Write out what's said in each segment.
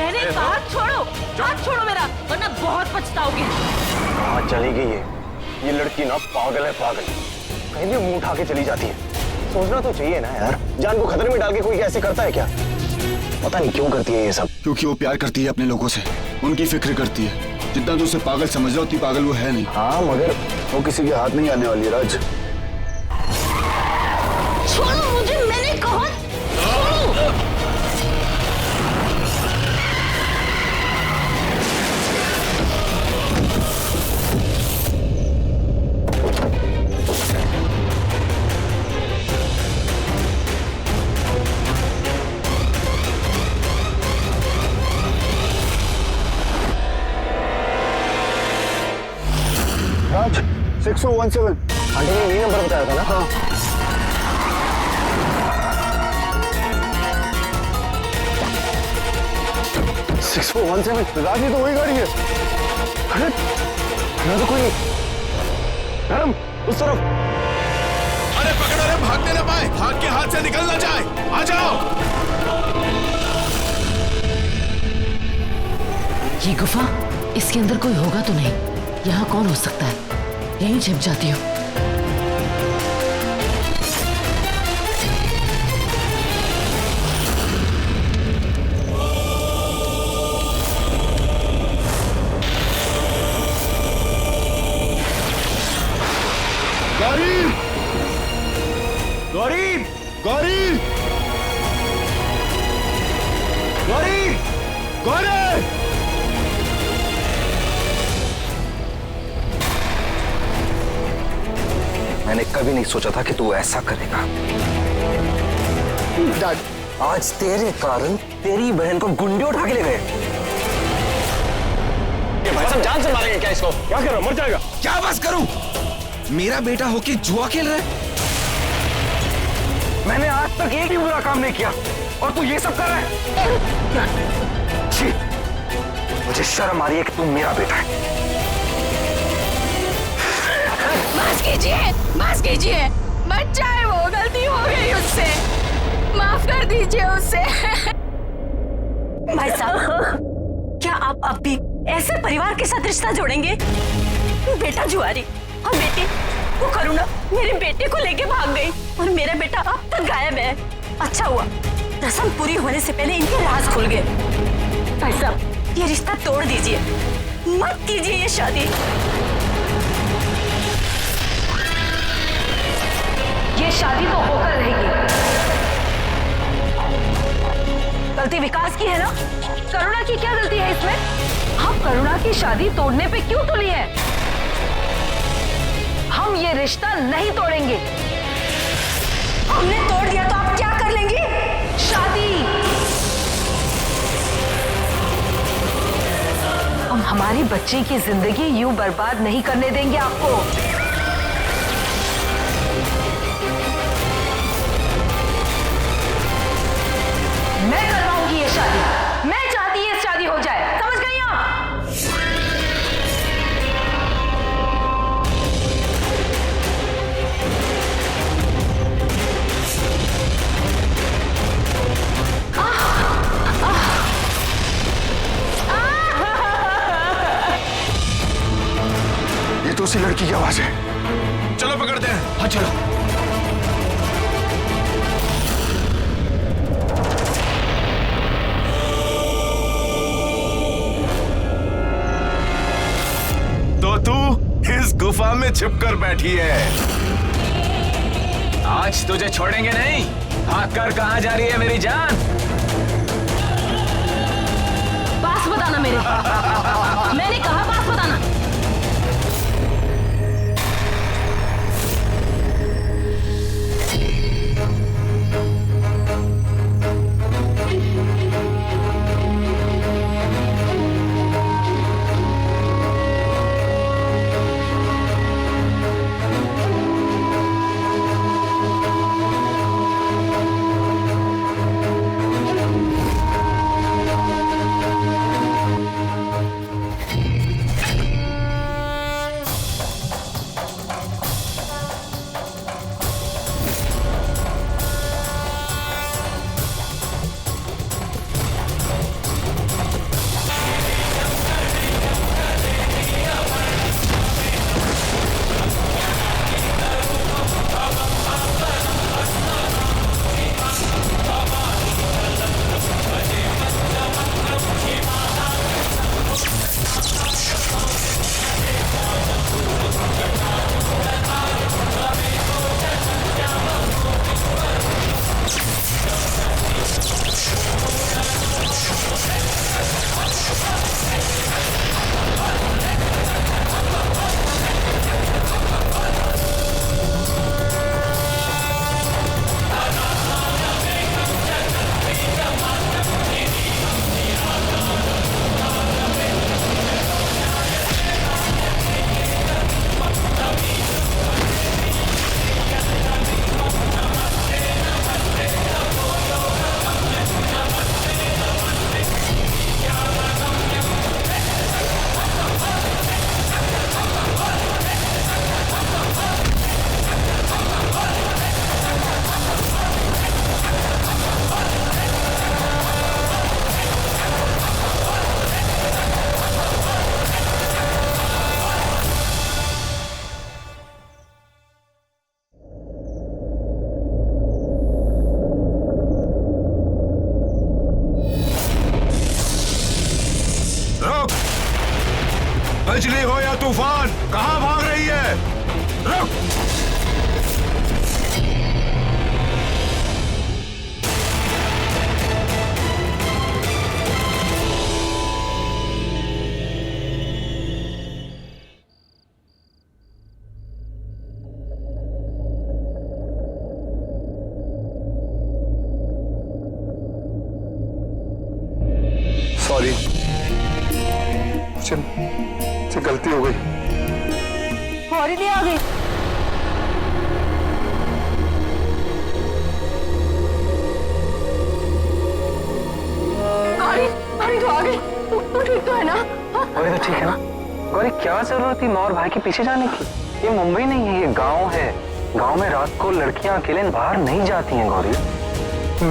मैंने कहा छोड़ो, हाथ छोड़ो मेरा, वरना बहुत पछताओगे। कहाँ चली गई है ये लड़की? ना पागल है पागल, कहीं भी मुंह उठा के चली जाती है। सोचना तो चाहिए ना यार, जान को खतरे में डाल के कोई ऐसे करता है क्या? पता नहीं क्यों करती है ये सब। क्योंकि वो प्यार करती है अपने लोगों से, उनकी फिक्र करती है। जितना तू उसे पागल समझ रहा उतनी पागल वो है नहीं। हाँ मगर वो किसी के हाथ नहीं आने वाली राज। छोड़ो मुझे, मैंने कहा छोड़ो। राज 6017 आंटी ने यही नंबर बताया था ना? हाँ। सिक्स 417 राज, ये तो वही गाड़ी है। अरे यहाँ तो कोई नहीं। मैडम उस तरफ। अरे पकड़ो रे, भागने ना पाए, भाग के हाथ से निकल ना जाए। आ जाओ। ये गुफा, इसके अंदर कोई होगा तो नहीं? यहाँ कौन हो सकता है? यहीं छिप जाती हूँ। गौरी! गौरी! गौरी! गौरी! गौरी! मैंने कभी नहीं सोचा था कि तू ऐसा करेगा। आज तेरे कारण तेरी बहन को गुंडे उठा के ले गए। ये भाई साहब जान से मारेंगे क्या इसको? क्या कर रहा, मर जाएगा। क्या बस करूं? मेरा बेटा होके जुआ खेल रहा है? मैंने आज तक एक भी बुरा काम नहीं किया और तू ये सब कर रहा है? छी, मुझे शर्म आ रही है कि तू मेरा बेटा है। माफ कीजिए, बच्चा है वो, गलती हो गई उससे, माफ कर दीजिए उसे। भाई साहब, क्या आप अब भी ऐसे परिवार के साथ रिश्ता जोड़ेंगे? बेटा जुआरी और बेटी वो करुणा मेरे बेटे को लेके भाग गई और मेरा बेटा अब तक गायब है। अच्छा हुआ रस्म पूरी होने से पहले इनके राज खुल गए। भाई साहब, ये रिश्ता तोड़ दीजिए, मत कीजिए ये शादी। ये शादी तो होकर रहेगी। गलती विकास की है ना? करुणा की क्या गलती है इसमें? हम करुणा की शादी तोड़ने पे क्यों तुली है? हम ये रिश्ता नहीं तोड़ेंगे। हमने तोड़ दिया तो आप क्या कर लेंगी? शादी। हम हमारी बच्ची की जिंदगी यूं बर्बाद नहीं करने देंगे आपको। मैं करवाऊंगी ये शादी। मैं चाहती है शादी हो जाए, समझ गई आप? ये तो उसी लड़की की आवाज है। चलो पकड़ते हैं। हाँ चलो। तो तू इस गुफा में छिपकर बैठी है। आज तुझे छोड़ेंगे नहीं। भाग कर कहाँ जा रही है मेरी जान? पास बताना मेरे। मैंने कहा पास बताना। मुझसे गलती हो गई। गौरी नहीं आ गई? गौरी, गौरी तो आ गई। तू ठीक तो है ना? गौरी तो ठीक है ना? गौरी क्या जरूरत थी माँ और भाई के पीछे जाने की? ये मुंबई नहीं है, ये गांव है। गांव में रात को लड़कियां अकेले बाहर नहीं जाती हैं गौरी।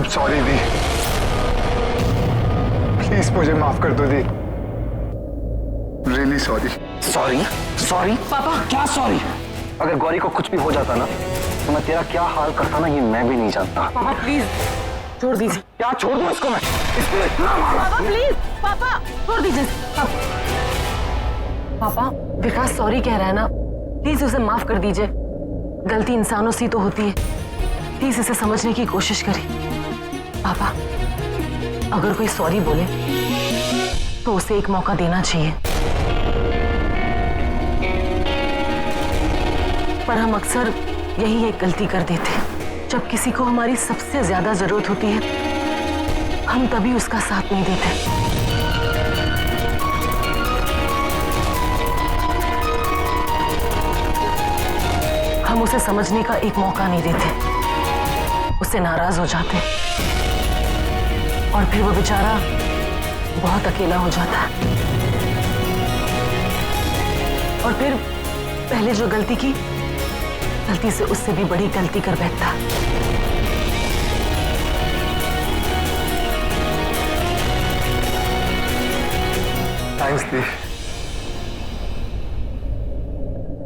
सॉरी दी, प्लीज मुझे माफ कर दो दी। Really sorry. सॉरी? सॉरी? पापा क्या सॉरी? अगर गौरी को कुछ भी हो जाता ना तो मैं तेरा क्या हाल करता ना ये मैं भी नहीं जानता। पापा प्लीज छोड़ दीजिए। क्या छोड़ दूं इसको मैं? पापा प्लीज, पापा छोड़ दीजिए। पापा विकास सॉरी कह रहा है ना, प्लीज उसे माफ कर दीजिए। गलती इंसानों से तो होती है, प्लीज इसे समझने की कोशिश करिए। पापा अगर कोई सॉरी बोले तो उसे एक मौका देना चाहिए, पर हम अक्सर यही एक गलती कर देते हैं। जब किसी को हमारी सबसे ज्यादा जरूरत होती है हम तभी उसका साथ नहीं देते। हम उसे समझने का एक मौका नहीं देते, उससे नाराज हो जाते और फिर वो बेचारा बहुत अकेला हो जाता है और फिर पहले जो गलती की गलती से उससे भी बड़ी गलती कर बैठता। थैंक्स दी,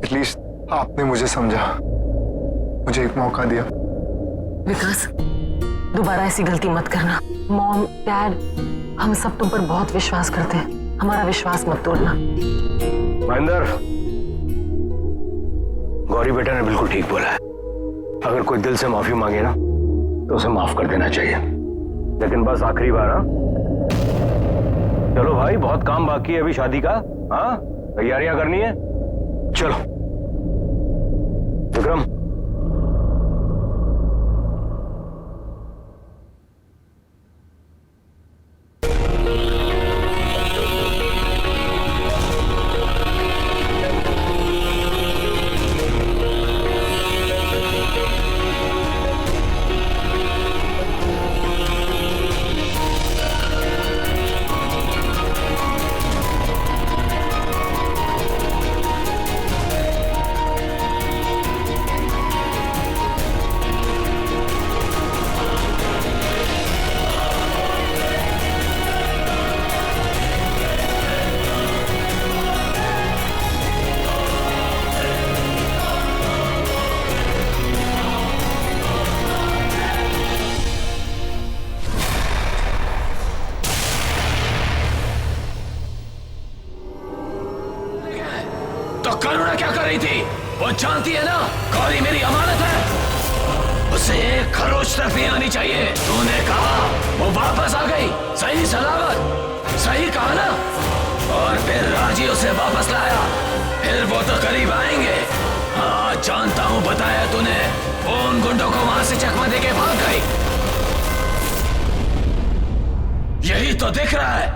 एटलीस्ट आपने मुझे समझा, मुझे एक मौका दिया। विकास दोबारा ऐसी गलती मत करना। मॉम डैड हम सब तुम पर बहुत विश्वास करते हैं, हमारा विश्वास मत तोड़ना। महेंद्र, गौरी बेटा ने बिल्कुल ठीक बोला है। अगर कोई दिल से माफी मांगे ना तो उसे माफ कर देना चाहिए, लेकिन बस आखिरी बार। हाँ चलो भाई, बहुत काम बाकी है अभी शादी का। हाँ तैयारियां करनी है, चलो। विक्रम करुणा क्या कर रही थी? वो जानती है ना गौरी मेरी अमानत है, उसे एक खरोच तक नहीं आनी चाहिए। तूने कहा वो वापस आ गई सही सलामत, सही कहा ना? और फिर राजी उसे वापस लाया, फिर वो तो करीब आएंगे। हाँ जानता हूँ, बताया तूने। उन गुंडों को वहां से चकमा देके भाग गई, यही तो दिख रहा है।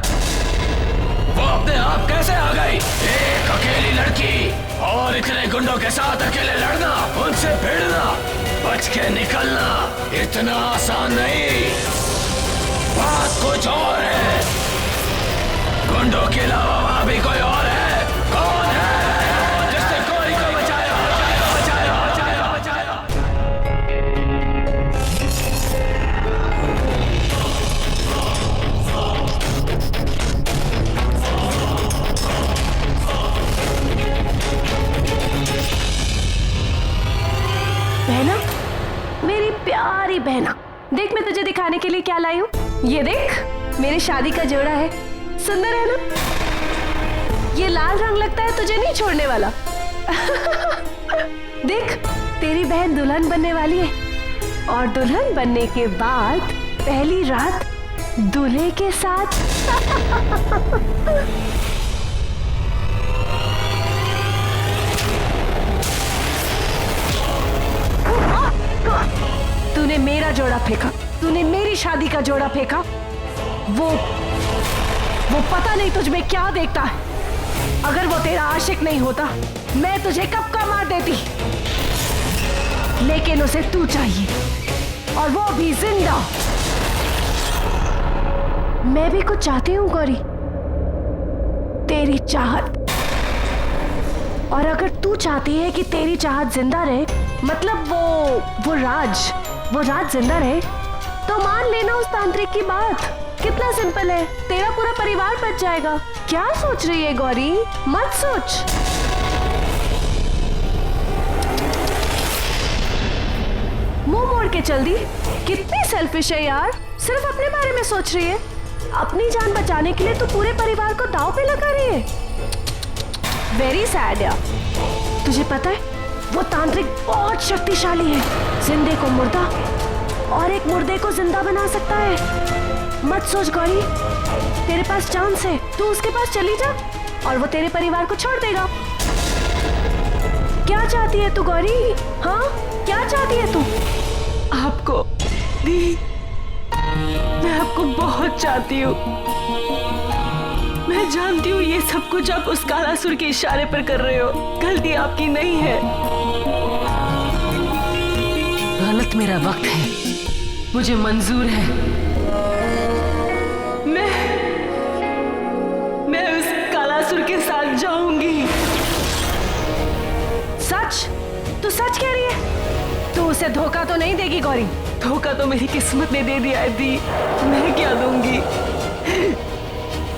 वो अपने आप कैसे आ गई? एक अकेली लड़की और इतने गुंडों के साथ अकेले लड़ना, उनसे भिड़ना, बच के निकलना इतना आसान नहीं। बात कुछ और है। गुंडों के अलावा वहां भी कोई और है। कौन है जिसने गौरी को बचाया? बचाया, बचाया, बचाया। बहना, मेरी प्यारी बहना, देख मैं तुझे दिखाने के लिए क्या लाई हूँ। ये देख मेरे शादी का जोड़ा है, सुंदर है ना? ये लाल रंग लगता है तुझे नहीं छोड़ने वाला। देख तेरी बहन दुल्हन बनने वाली है और दुल्हन बनने के बाद पहली रात दूल्हे के साथ। तूने मेरा जोड़ा फेंका, तूने मेरी शादी का जोड़ा फेंका। वो पता नहीं तुझ में क्या देखता है। अगर वो तेरा आशिक नहीं होता मैं तुझे कब का मार देती, लेकिन उसे तू चाहिए और वो भी जिंदा। मैं भी कुछ चाहती हूँ गौरी, तेरी चाहत। और अगर तू चाहती है कि तेरी चाहत जिंदा रहे, मतलब वो राज जिंदा रहे, तो मान लेना उस तांत्रिक की बात। कितना सिंपल है, तेरा पूरा परिवार बच जाएगा। क्या सोच रही है गौरी? मत सोच। मुंह मोड़ के चल दी। कितनी सेल्फिश है यार, सिर्फ अपने बारे में सोच रही है। अपनी जान बचाने के लिए तो पूरे परिवार को दांव पे लगा रही है। वेरी सैड यार। तुझे पता है वो तांत्रिक बहुत शक्तिशाली है, जिंदे को मुर्दा और एक मुर्दे को जिंदा बना सकता है। मत सोच गौरी, तेरे पास चांस है, तू उसके पास चली जा और वो तेरे परिवार को छोड़ देगा। क्या चाहती है तू गौरी? हाँ, क्या चाहती है तू? आपको दी, मैं आपको बहुत चाहती हूँ। मैं जानती हूँ ये सब कुछ आप उस कालासुर के इशारे पर कर रहे हो, गलती आपकी नहीं है। गलत मेरा वक्त है, मुझे मंजूर है। मैं उस कालासुर के साथ जाऊंगी। सच? तू सच कह रही है? तू उसे धोखा तो नहीं देगी गौरी? धोखा तो मेरी किस्मत ने दे दिया है दी, मैं क्या दूंगी?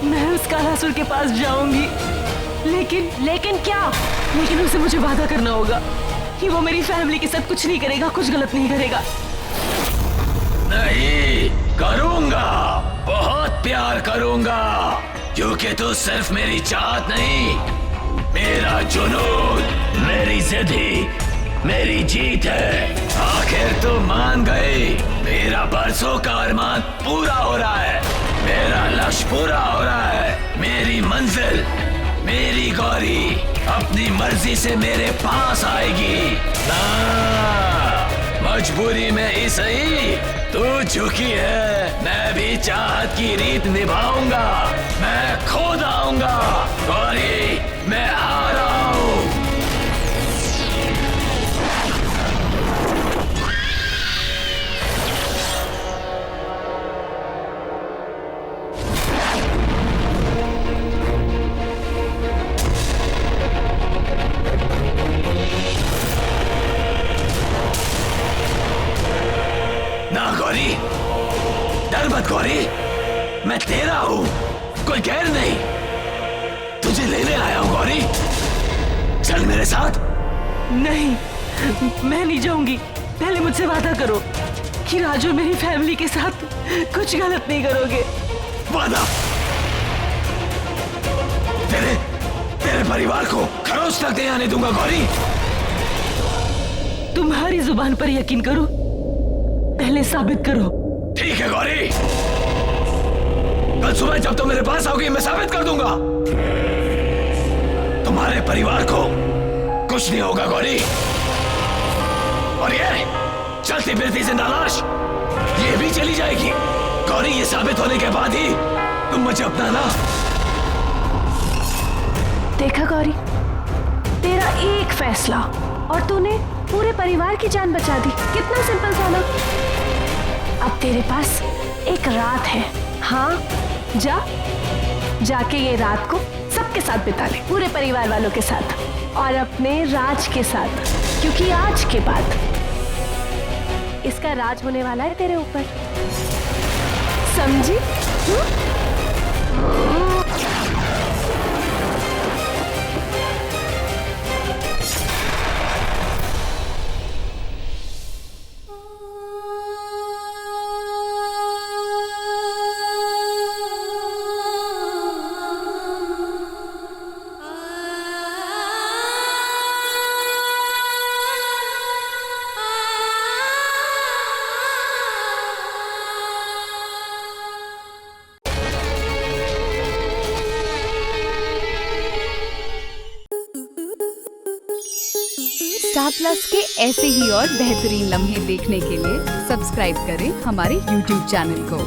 मैं उस कालासुर के पास जाऊंगी, लेकिन क्या? लेकिन उसे मुझे वादा करना होगा कि वो मेरी फैमिली के साथ कुछ नहीं करेगा, कुछ गलत नहीं करेगा। नहीं करूंगा, बहुत प्यार करूंगा, क्योंकि तू सिर्फ मेरी चाहत नहीं, मेरा जुनून, मेरी जिद ही मेरी जीत है। आखिर तो मान गई, मेरा बरसों का अरमान पूरा हो रहा है, मेरा लक्ष्य पूरा हो रहा है। मेरी मंजिल, मेरी गौरी अपनी मर्जी से मेरे पास आएगी। मजबूरी में ही सही, तू झुकी है, मैं भी चाहत की रीत निभाऊंगा, मैं खुद आऊंगा। गौरी, मैं आ रहा हूँ। गौरी, डर मत गौरी, मैं तेरा हूं, कोई गैर नहीं। तुझे लेने आया हूं गौरी, चल मेरे साथ। नहीं, मैं नहीं जाऊंगी। पहले मुझसे वादा करो कि राजू मेरी फैमिली के साथ कुछ गलत नहीं करोगे। वादा? तेरे परिवार को खरोच तक नहीं आने दूंगा गौरी। तुम्हारी जुबान पर यकीन करो, पहले साबित करो। ठीक है गौरी, कल सुबह जब तुम मेरे पास आओगी मैं साबित कर दूंगा। तुम्हारे परिवार को कुछ नहीं होगा गौरी। और ये चलती फिरती जिंदा लाश, ये भी चली जाएगी गौरी। ये साबित होने के बाद ही तुम मुझे अपनाना। देखा गौरी, तेरा एक फैसला और तूने पूरे परिवार की जान बचा दी। कितना सिंपल था ना। अब तेरे पास एक रात है। हाँ, जाके ये रात को सबके साथ बिता ले, पूरे परिवार वालों के साथ और अपने राज के साथ, क्योंकि आज के बाद इसका राज होने वाला है तेरे ऊपर। समझी? स्टार प्लस के ऐसे ही और बेहतरीन लम्हे देखने के लिए सब्सक्राइब करें हमारे YouTube चैनल को।